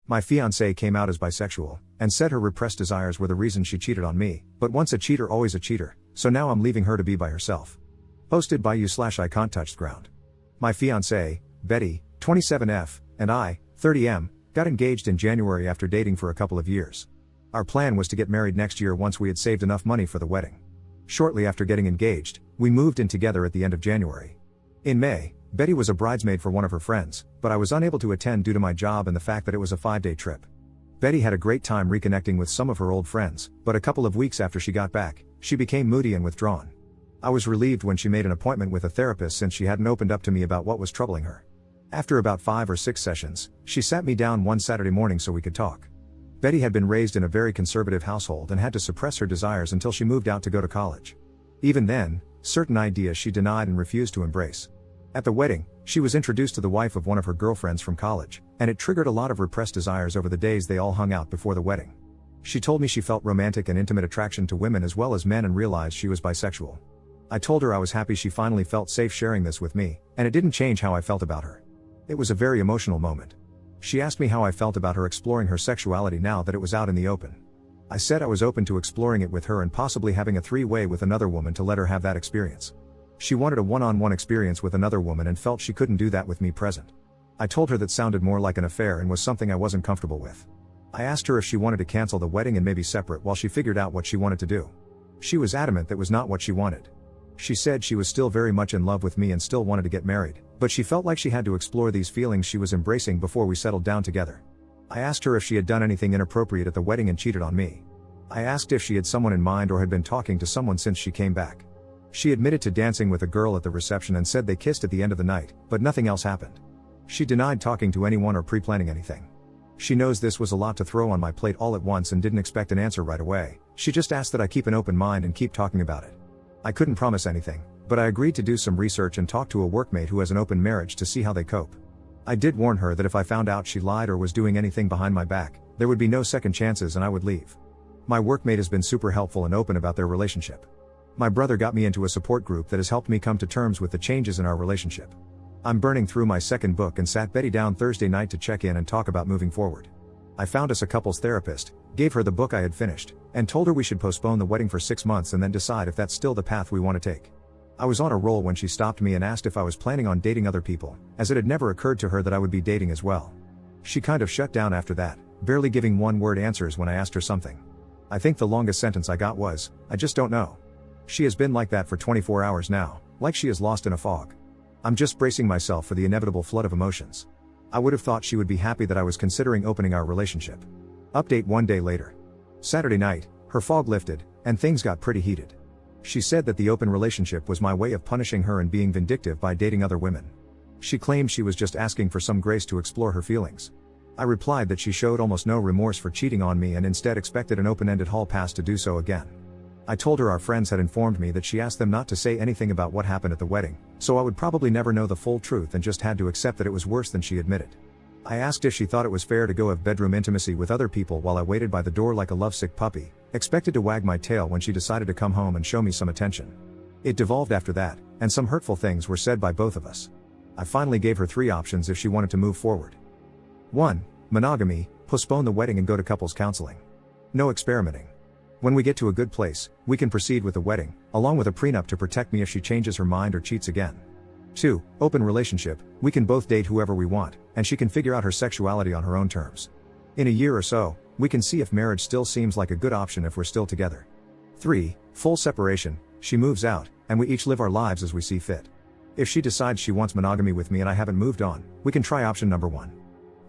My fiancée came out as bisexual, and said her repressed desires were the reason she cheated on me, but once a cheater always a cheater, so now I'm leaving her to be by herself. Posted by you/I can't touch the ground. My fiancée, Betty, 27F, and I, 30M, got engaged in January after dating for a couple of years. Our plan was to get married next year once we had saved enough money for the wedding. Shortly after getting engaged, we moved in together at the end of January. In May, Betty was a bridesmaid for one of her friends, but I was unable to attend due to my job and the fact that it was a 5-day trip. Betty had a great time reconnecting with some of her old friends, but a couple of weeks after she got back, she became moody and withdrawn. I was relieved when she made an appointment with a therapist since she hadn't opened up to me about what was troubling her. After about 5 or 6 sessions, she sat me down one Saturday morning so we could talk. Betty had been raised in a very conservative household and had to suppress her desires until she moved out to go to college. Even then, certain ideas she denied and refused to embrace. At the wedding, she was introduced to the wife of one of her girlfriends from college, and it triggered a lot of repressed desires over the days they all hung out before the wedding. She told me she felt romantic and intimate attraction to women as well as men and realized she was bisexual. I told her I was happy she finally felt safe sharing this with me, and it didn't change how I felt about her. It was a very emotional moment. She asked me how I felt about her exploring her sexuality now that it was out in the open. I said I was open to exploring it with her and possibly having a 3-way with another woman to let her have that experience. She wanted a one-on-one experience with another woman and felt she couldn't do that with me present. I told her that sounded more like an affair and was something I wasn't comfortable with. I asked her if she wanted to cancel the wedding and maybe separate while she figured out what she wanted to do. She was adamant that was not what she wanted. She said she was still very much in love with me and still wanted to get married, but she felt like she had to explore these feelings she was embracing before we settled down together. I asked her if she had done anything inappropriate at the wedding and cheated on me. I asked if she had someone in mind or had been talking to someone since she came back. She admitted to dancing with a girl at the reception and said they kissed at the end of the night, but nothing else happened. She denied talking to anyone or pre-planning anything. She knows this was a lot to throw on my plate all at once and didn't expect an answer right away. She just asked that I keep an open mind and keep talking about it. I couldn't promise anything, but I agreed to do some research and talk to a workmate who has an open marriage to see how they cope. I did warn her that if I found out she lied or was doing anything behind my back, there would be no second chances and I would leave. My workmate has been super helpful and open about their relationship. My brother got me into a support group that has helped me come to terms with the changes in our relationship. I'm burning through my second book and sat Betty down Thursday night to check in and talk about moving forward. I found us a couples therapist, gave her the book I had finished, and told her we should postpone the wedding for 6 months and then decide if that's still the path we want to take. I was on a roll when she stopped me and asked if I was planning on dating other people, as it had never occurred to her that I would be dating as well. She kind of shut down after that, barely giving one-word answers when I asked her something. I think the longest sentence I got was, "I just don't know." She has been like that for 24 hours now, like she is lost in a fog. I'm just bracing myself for the inevitable flood of emotions. I would have thought she would be happy that I was considering opening our relationship. Update 1 day later. Saturday night, her fog lifted, and things got pretty heated. She said that the open relationship was my way of punishing her and being vindictive by dating other women. She claimed she was just asking for some grace to explore her feelings. I replied that she showed almost no remorse for cheating on me and instead expected an open-ended hall pass to do so again. I told her our friends had informed me that she asked them not to say anything about what happened at the wedding, so I would probably never know the full truth and just had to accept that it was worse than she admitted. I asked if she thought it was fair to go have bedroom intimacy with other people while I waited by the door like a lovesick puppy, expected to wag my tail when she decided to come home and show me some attention. It devolved after that, and some hurtful things were said by both of us. I finally gave her 3 options if she wanted to move forward. 1. Monogamy, postpone the wedding and go to couples counseling. No experimenting. When we get to a good place, we can proceed with the wedding, along with a prenup to protect me if she changes her mind or cheats again. 2. Open relationship, we can both date whoever we want, and she can figure out her sexuality on her own terms. In a year or so, we can see if marriage still seems like a good option if we're still together. 3. Full separation, she moves out, and we each live our lives as we see fit. If she decides she wants monogamy with me and I haven't moved on, we can try option number 1.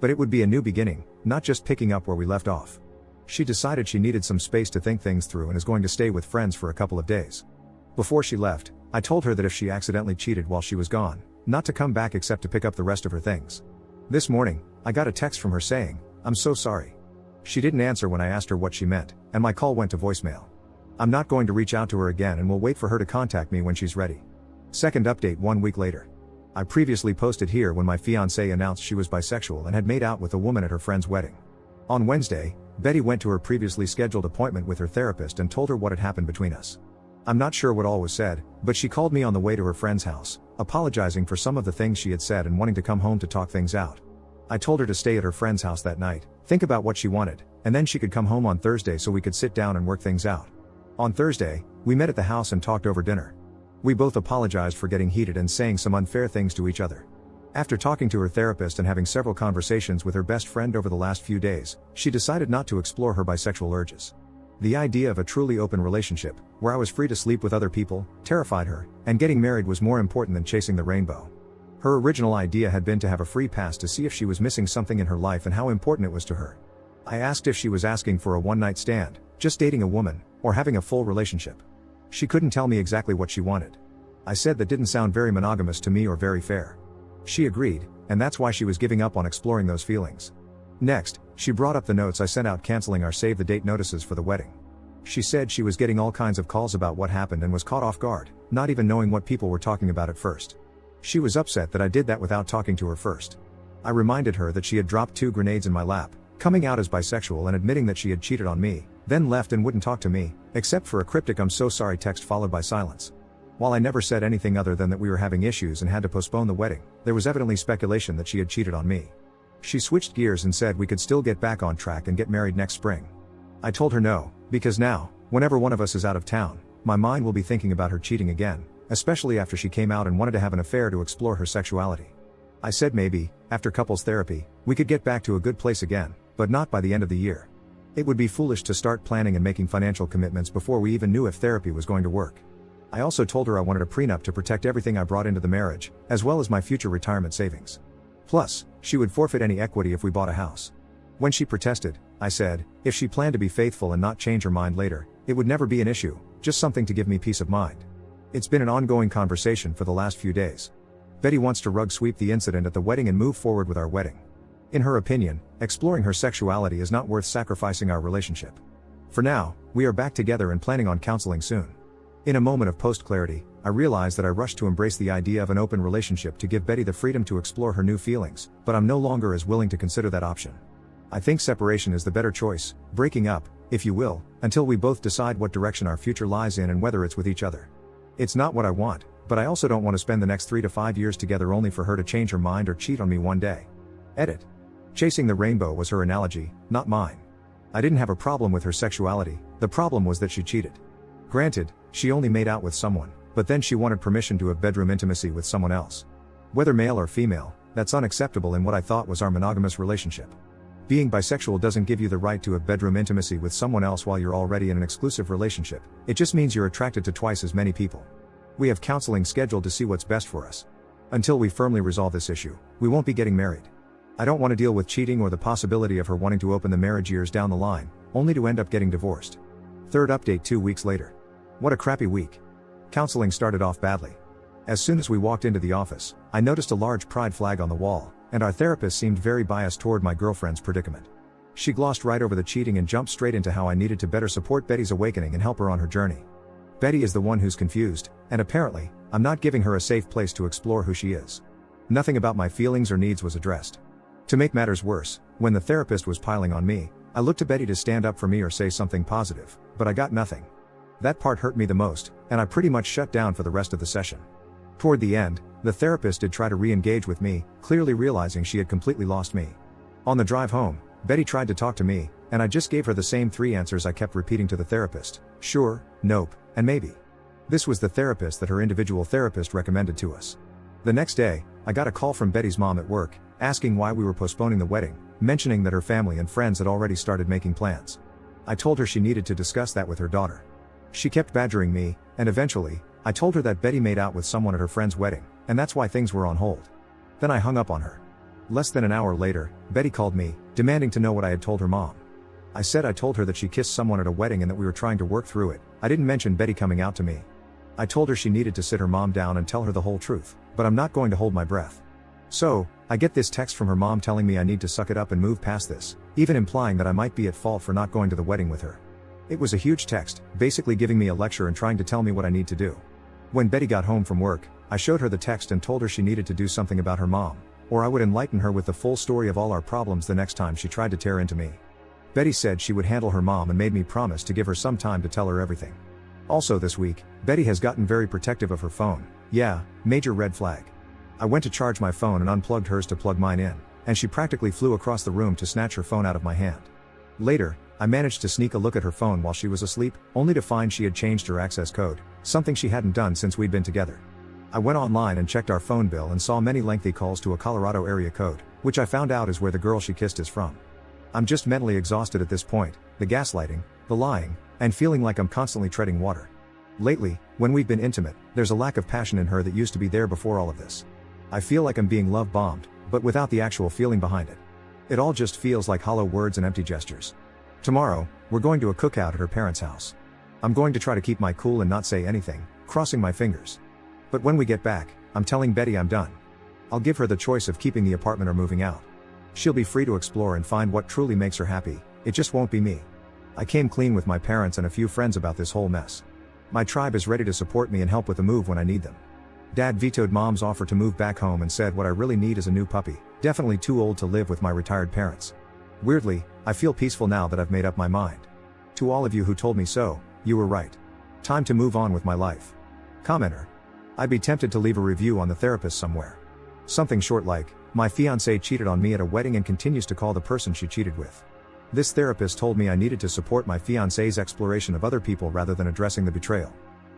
But it would be a new beginning, not just picking up where we left off. She decided she needed some space to think things through and is going to stay with friends for a couple of days. Before she left, I told her that if she accidentally cheated while she was gone, not to come back except to pick up the rest of her things. This morning, I got a text from her saying, "I'm so sorry." She didn't answer when I asked her what she meant, and my call went to voicemail. I'm not going to reach out to her again and will wait for her to contact me when she's ready. Second update 1 week later. I previously posted here when my fiancée announced she was bisexual and had made out with a woman at her friend's wedding. On Wednesday, Betty went to her previously scheduled appointment with her therapist and told her what had happened between us. I'm not sure what all was said, but she called me on the way to her friend's house, apologizing for some of the things she had said and wanting to come home to talk things out. I told her to stay at her friend's house that night, think about what she wanted, and then she could come home on Thursday so we could sit down and work things out. On Thursday, we met at the house and talked over dinner. We both apologized for getting heated and saying some unfair things to each other. After talking to her therapist and having several conversations with her best friend over the last few days, she decided not to explore her bisexual urges. The idea of a truly open relationship, where I was free to sleep with other people, terrified her, and getting married was more important than chasing the rainbow. Her original idea had been to have a free pass to see if she was missing something in her life and how important it was to her. I asked if she was asking for a one-night stand, just dating a woman, or having a full relationship. She couldn't tell me exactly what she wanted. I said that didn't sound very monogamous to me or very fair. She agreed, and that's why she was giving up on exploring those feelings. Next, she brought up the notes I sent out canceling our save the date notices for the wedding. She said she was getting all kinds of calls about what happened and was caught off guard, not even knowing what people were talking about at first. She was upset that I did that without talking to her first. I reminded her that she had dropped 2 grenades in my lap, coming out as bisexual and admitting that she had cheated on me, then left and wouldn't talk to me, except for a cryptic "I'm so sorry" text followed by silence. While I never said anything other than that we were having issues and had to postpone the wedding, there was evidently speculation that she had cheated on me. She switched gears and said we could still get back on track and get married next spring. I told her no, because now, whenever one of us is out of town, my mind will be thinking about her cheating again, especially after she came out and wanted to have an affair to explore her sexuality. I said maybe, after couples therapy, we could get back to a good place again, but not by the end of the year. It would be foolish to start planning and making financial commitments before we even knew if therapy was going to work. I also told her I wanted a prenup to protect everything I brought into the marriage, as well as my future retirement savings. Plus, she would forfeit any equity if we bought a house. When she protested, I said, if she planned to be faithful and not change her mind later, it would never be an issue, just something to give me peace of mind. It's been an ongoing conversation for the last few days. Betty wants to rug sweep the incident at the wedding and move forward with our wedding. In her opinion, exploring her sexuality is not worth sacrificing our relationship. For now, we are back together and planning on counseling soon. In a moment of post-clarity, I realized that I rushed to embrace the idea of an open relationship to give Betty the freedom to explore her new feelings, but I'm no longer as willing to consider that option. I think separation is the better choice, breaking up, if you will, until we both decide what direction our future lies in and whether it's with each other. It's not what I want, but I also don't want to spend the next 3 to 5 years together only for her to change her mind or cheat on me one day. Edit. Chasing the rainbow was her analogy, not mine. I didn't have a problem with her sexuality, the problem was that she cheated. Granted, she only made out with someone, but then she wanted permission to have bedroom intimacy with someone else. Whether male or female, that's unacceptable in what I thought was our monogamous relationship. Being bisexual doesn't give you the right to have bedroom intimacy with someone else while you're already in an exclusive relationship, it just means you're attracted to twice as many people. We have counseling scheduled to see what's best for us. Until we firmly resolve this issue, we won't be getting married. I don't want to deal with cheating or the possibility of her wanting to open the marriage years down the line, only to end up getting divorced. Third update 2 weeks later. What a crappy week. Counseling started off badly. As soon as we walked into the office, I noticed a large pride flag on the wall, and our therapist seemed very biased toward my girlfriend's predicament. She glossed right over the cheating and jumped straight into how I needed to better support Betty's awakening and help her on her journey. Betty is the one who's confused, and apparently, I'm not giving her a safe place to explore who she is. Nothing about my feelings or needs was addressed. To make matters worse, when the therapist was piling on me, I looked to Betty to stand up for me or say something positive, but I got nothing. That part hurt me the most, and I pretty much shut down for the rest of the session. Toward the end, the therapist did try to re-engage with me, clearly realizing she had completely lost me. On the drive home, Betty tried to talk to me, and I just gave her the same 3 answers I kept repeating to the therapist: sure, nope, and maybe. This was the therapist that her individual therapist recommended to us. The next day, I got a call from Betty's mom at work, asking why we were postponing the wedding, mentioning that her family and friends had already started making plans. I told her she needed to discuss that with her daughter. She kept badgering me, and eventually, I told her that Betty made out with someone at her friend's wedding, and that's why things were on hold. Then I hung up on her. Less than an hour later, Betty called me, demanding to know what I had told her mom. I said I told her that she kissed someone at a wedding and that we were trying to work through it. I didn't mention Betty coming out to me. I told her she needed to sit her mom down and tell her the whole truth, but I'm not going to hold my breath. So, I get this text from her mom telling me I need to suck it up and move past this, even implying that I might be at fault for not going to the wedding with her. It was a huge text, basically giving me a lecture and trying to tell me what I need to do. When Betty got home from work, I showed her the text and told her she needed to do something about her mom, or I would enlighten her with the full story of all our problems the next time she tried to tear into me. Betty said she would handle her mom and made me promise to give her some time to tell her everything. Also this week, Betty has gotten very protective of her phone. Yeah, major red flag. I went to charge my phone and unplugged hers to plug mine in, and she practically flew across the room to snatch her phone out of my hand. Later, I managed to sneak a look at her phone while she was asleep, only to find she had changed her access code, something she hadn't done since we'd been together. I went online and checked our phone bill and saw many lengthy calls to a Colorado area code, which I found out is where the girl she kissed is from. I'm just mentally exhausted at this point, the gaslighting, the lying, and feeling like I'm constantly treading water. Lately, when we've been intimate, there's a lack of passion in her that used to be there before all of this. I feel like I'm being love-bombed, but without the actual feeling behind it. It all just feels like hollow words and empty gestures. Tomorrow, we're going to a cookout at her parents' house. I'm going to try to keep my cool and not say anything, crossing my fingers. But when we get back, I'm telling Betty I'm done. I'll give her the choice of keeping the apartment or moving out. She'll be free to explore and find what truly makes her happy, it just won't be me. I came clean with my parents and a few friends about this whole mess. My tribe is ready to support me and help with the move when I need them. Dad vetoed Mom's offer to move back home and said what I really need is a new puppy, definitely too old to live with my retired parents. Weirdly, I feel peaceful now that I've made up my mind. To all of you who told me so, you were right. Time to move on with my life. Commenter. I'd be tempted to leave a review on the therapist somewhere. Something short like, my fiancée cheated on me at a wedding and continues to call the person she cheated with. This therapist told me I needed to support my fiancée's exploration of other people rather than addressing the betrayal.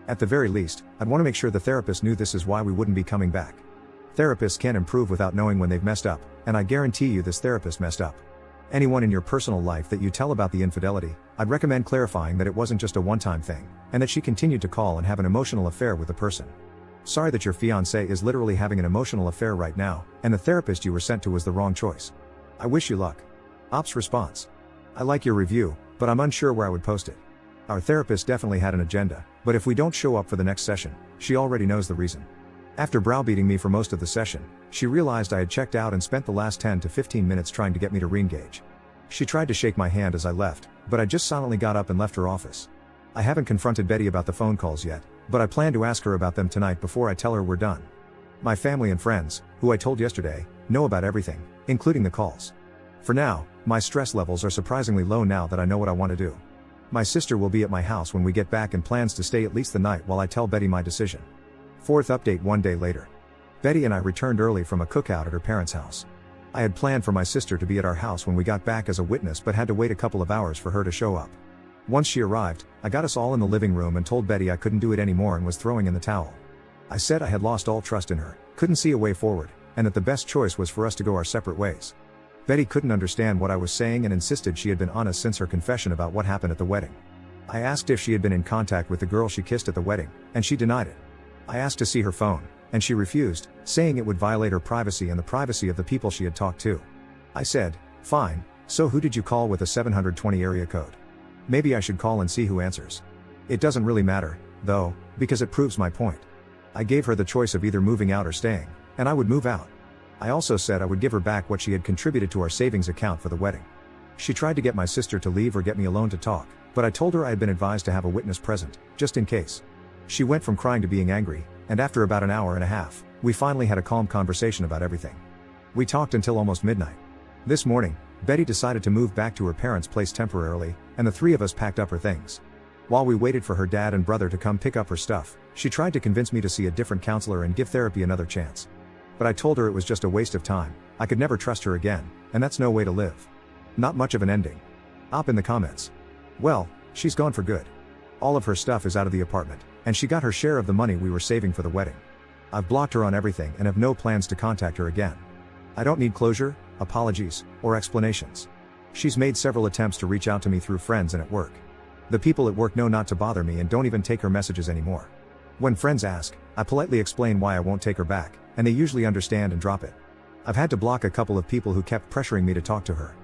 At the very least, I'd want to make sure the therapist knew this is why we wouldn't be coming back. Therapists can't improve without knowing when they've messed up, and I guarantee you this therapist messed up. Anyone in your personal life that you tell about the infidelity, I'd recommend clarifying that it wasn't just a one-time thing, and that she continued to call and have an emotional affair with the person. Sorry that your fiancé is literally having an emotional affair right now, and the therapist you were sent to was the wrong choice. I wish you luck. Ops response. I like your review, but I'm unsure where I would post it. Our therapist definitely had an agenda, but if we don't show up for the next session, she already knows the reason. After browbeating me for most of the session, she realized I had checked out and spent the last 10 to 15 minutes trying to get me to re-engage. She tried to shake my hand as I left, but I just silently got up and left her office. I haven't confronted Betty about the phone calls yet, but I plan to ask her about them tonight before I tell her we're done. My family and friends, who I told yesterday, know about everything, including the calls. For now, my stress levels are surprisingly low now that I know what I want to do. My sister will be at my house when we get back and plans to stay at least the night while I tell Betty my decision. Fourth update one day later. Betty and I returned early from a cookout at her parents' house. I had planned for my sister to be at our house when we got back as a witness but had to wait a couple of hours for her to show up. Once she arrived, I got us all in the living room and told Betty I couldn't do it anymore and was throwing in the towel. I said I had lost all trust in her, couldn't see a way forward, and that the best choice was for us to go our separate ways. Betty couldn't understand what I was saying and insisted she had been honest since her confession about what happened at the wedding. I asked if she had been in contact with the girl she kissed at the wedding, and she denied it. I asked to see her phone, and she refused, saying it would violate her privacy and the privacy of the people she had talked to. I said, fine, so who did you call with a 720 area code? Maybe I should call and see who answers. It doesn't really matter, though, because it proves my point. I gave her the choice of either moving out or staying, and I would move out. I also said I would give her back what she had contributed to our savings account for the wedding. She tried to get my sister to leave or get me alone to talk, but I told her I had been advised to have a witness present, just in case. She went from crying to being angry, and after about an hour and a half, we finally had a calm conversation about everything. We talked until almost midnight. This morning, Betty decided to move back to her parents' place temporarily, and the three of us packed up her things. While we waited for her dad and brother to come pick up her stuff, she tried to convince me to see a different counselor and give therapy another chance. But I told her it was just a waste of time, I could never trust her again, and that's no way to live. Not much of an ending. Op in the comments. Well, she's gone for good. All of her stuff is out of the apartment, and she got her share of the money we were saving for the wedding. I've blocked her on everything and have no plans to contact her again. I don't need closure, apologies, or explanations. She's made several attempts to reach out to me through friends and at work. The people at work know not to bother me and don't even take her messages anymore. When friends ask, I politely explain why I won't take her back, and they usually understand and drop it. I've had to block a couple of people who kept pressuring me to talk to her.